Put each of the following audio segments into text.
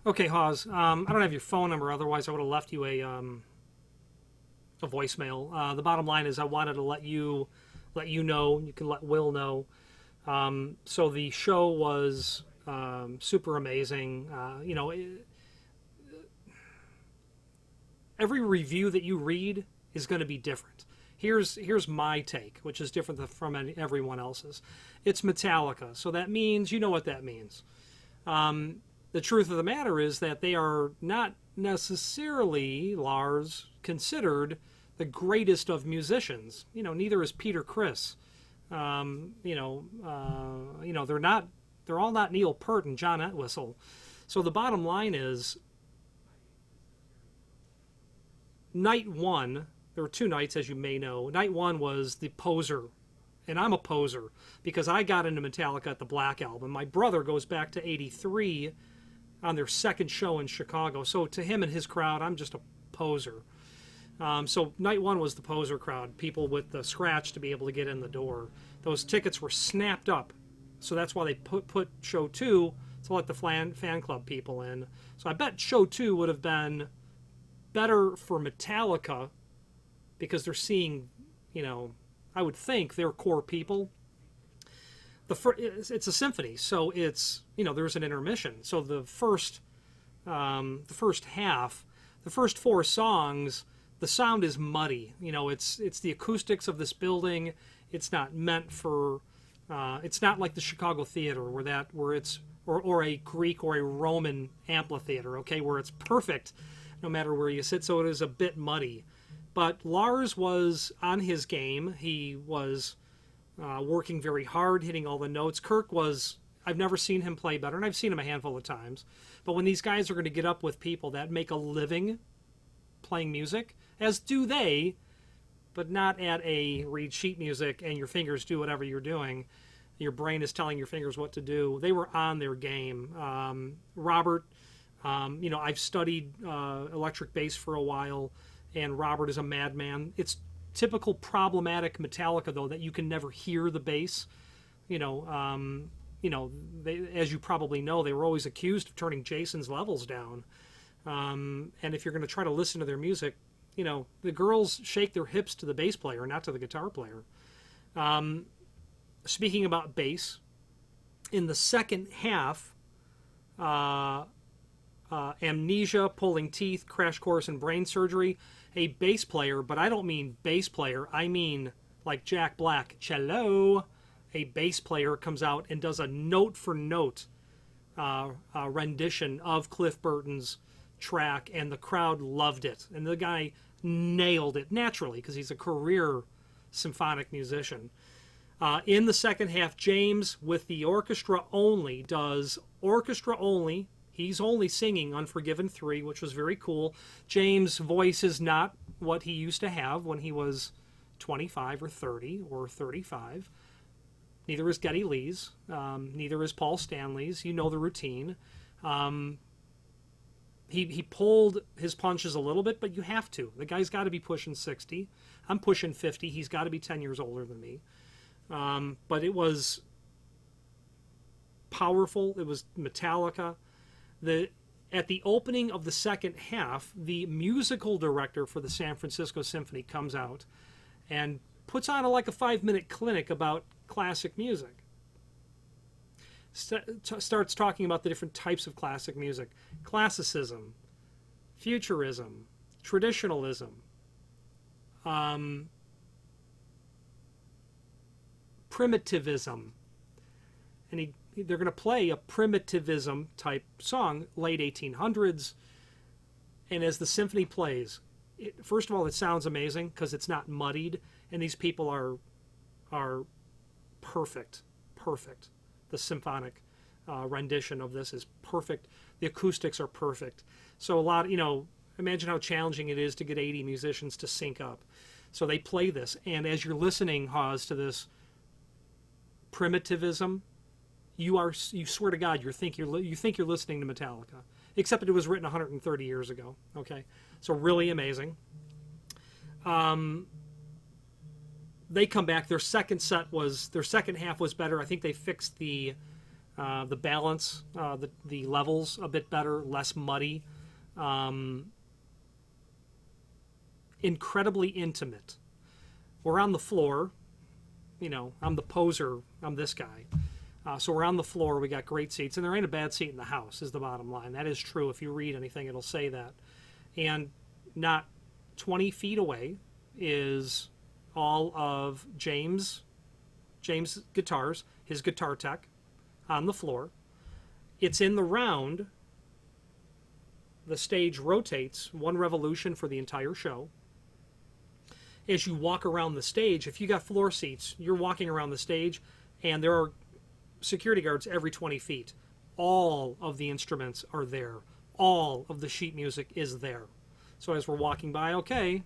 Okay, Hawes. I don't have your phone number. Otherwise, I would have left you a voicemail. The bottom line is, I wanted to let you know. You can let Will know. So the show was super amazing. Every review that you read is going to be different. Here's my take, which is different from everyone else's. It's Metallica, so that means you know what that means. The truth of the matter is that they are not necessarily, Lars, considered the greatest of musicians. Neither is Peter Criss. They're not. They're all not Neil Peart and John Entwistle. So the bottom line is, night one. There were two nights, as you may know. Night one was the poser, and I'm a poser because I got into Metallica at the Black Album. My brother goes back to '83 on their second show in Chicago. So to him and his crowd, I'm just a poser. So night one was the poser crowd, people with the scratch to be able to get in the door. Those tickets were snapped up, so that's why they put show two to let the fan club people in. So I bet show two would have been better for Metallica because they're seeing, I would think their core people. It's a symphony, so it's there's an intermission. So the first half, the first four songs, the sound is muddy. It's the acoustics of this building. It's not meant for. It's not like the Chicago Theater where it's or a Greek or a Roman amphitheater. Okay, where it's perfect, no matter where you sit. So it is a bit muddy. But Lars was on his game. He was working very hard, hitting all the notes. Kirk was. I've never seen him play better, and I've seen him a handful of times. But when these guys are going to get up with people that make a living playing music, as do they, but not at a read sheet music and your fingers do whatever you're doing. Your brain is telling your fingers what to do. They were on their game. Robert, I've studied electric bass for a while, and Robert is a madman. It's typical problematic Metallica, though, that you can never hear the bass. As you probably know, they were always accused of turning Jason's levels down. And if you're going to try to listen to their music, the girls shake their hips to the bass player, not to the guitar player. Speaking about bass, in the second half, Amnesia, Pulling Teeth, Crash Course, and Brain Surgery, a bass player, but I don't mean bass player, I mean like Jack Black, cello, a bass player comes out and does a note-for-note rendition of Cliff Burton's track, and the crowd loved it. And the guy nailed it naturally because he's a career symphonic musician. In the second half, James, with the orchestra only, does orchestra only. He's only singing Unforgiven 3, which was very cool. James' voice is not what he used to have when he was 25 or 30 or 35. Neither is Geddy Lee's. Neither is Paul Stanley's. You know the routine. He pulled his punches a little bit, but you have to. The guy's got to be pushing 60. I'm pushing 50. He's got to be 10 years older than me. But it was powerful. It was Metallica. At the opening of the second half, the musical director for the San Francisco Symphony comes out and puts on like a 5-minute clinic about classic music. Starts talking about the different types of classic music: classicism, futurism, traditionalism, primitivism, and they're going to play a primitivism type song, late 1800s. And as the symphony plays, first of all, it sounds amazing because it's not muddied, and these people are perfect. The symphonic rendition of this is perfect. The acoustics are perfect. So a lot, imagine how challenging it is to get 80 musicians to sync up. So they play this, and as you're listening, Hawes, to this primitivism, you swear to God, you think you're listening to Metallica, except it was written 130 years ago. Okay, so really amazing. They come back. Their second half was better. I think they fixed the The balance, the levels a bit better, less muddy, incredibly intimate. We're on the floor. I'm the poser. I'm this guy. So we're on the floor. We got great seats, and there ain't a bad seat in the house, is the bottom line. That is true. If you read anything, it'll say that. And not 20 feet away is all of James guitars, his guitar tech, on the floor. It's in the round. The stage rotates one revolution for the entire show. As you walk around the stage, if you got floor seats, you're walking around the stage, and there are security guards every 20 feet. All of the instruments are there. All of the sheet music is there. So as we're walking by, okay,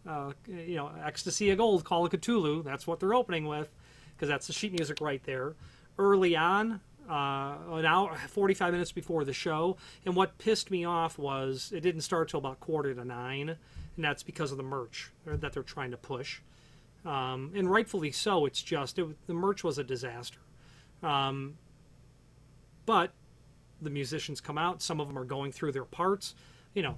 Ecstasy of Gold, Call of Cthulhu, that's what they're opening with, because that's the sheet music right there. Early on, an hour, 45 minutes before the show, and what pissed me off was it didn't start till about 8:45, and that's because of the merch that they're trying to push. And rightfully so, the merch was a disaster. But the musicians come out, some of them are going through their parts.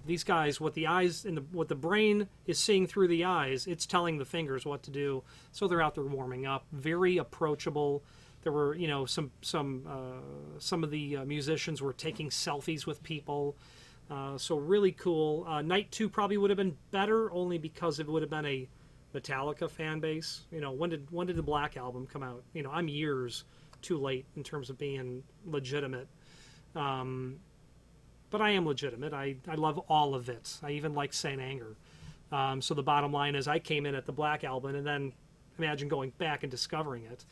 These guys, what the eyes and what the brain is seeing through the eyes, it's telling the fingers what to do. So they're out there warming up, very approachable. There were, some of the musicians were taking selfies with people. So really cool. Night 2 probably would have been better, only because it would have been a Metallica fan base. When did the Black Album come out? I'm years too late in terms of being legitimate. But I am legitimate. I love all of it. I even like Saint Anger. So the bottom line is I came in at the Black Album, and then imagine going back and discovering it.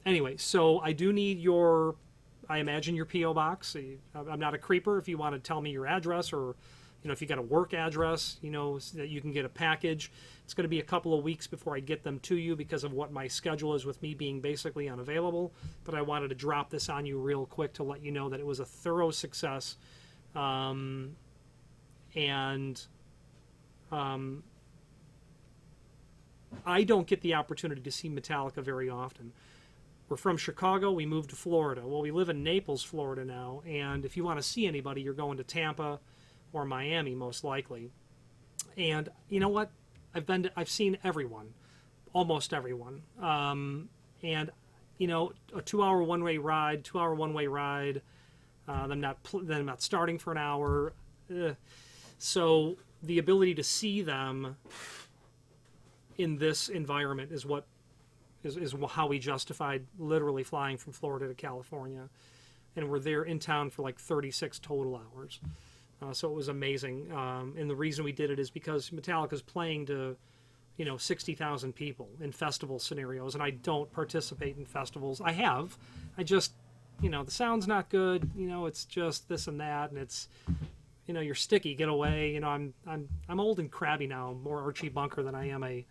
Anyway, so I do need I imagine your P.O. box. I'm not a creeper. If you want to tell me your address, or if you got a work address, so that you can get a package. It's going to be a couple of weeks before I get them to you because of what my schedule is with me being basically unavailable. But I wanted to drop this on you real quick to let you know that it was a thorough success. I don't get the opportunity to see Metallica very often. We're from Chicago. We moved to Florida. Well, we live in Naples, Florida now. And if you want to see anybody, you're going to Tampa or Miami, most likely. And you know what? I've seen everyone, almost everyone. And a 2-hour one-way ride, them not starting for an hour. So the ability to see them in this environment is how we justified literally flying from Florida to California. And we're there in town for like 36 total hours. So it was amazing. And the reason we did it is because Metallica's playing to, 60,000 people in festival scenarios. And I don't participate in festivals. I have. I just, the sound's not good. It's just this and that. And it's, you're sticky. Get away. I'm old and crabby now. More Archie Bunker than I am a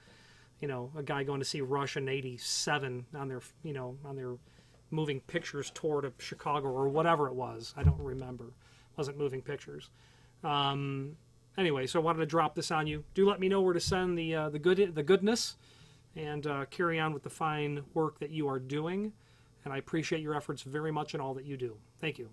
guy going to see Rush in '87 on their moving pictures tour to Chicago or whatever it was. I don't remember. It wasn't moving pictures. Anyway, so I wanted to drop this on you. Do let me know where to send the goodness, and carry on with the fine work that you are doing. And I appreciate your efforts very much in all that you do. Thank you.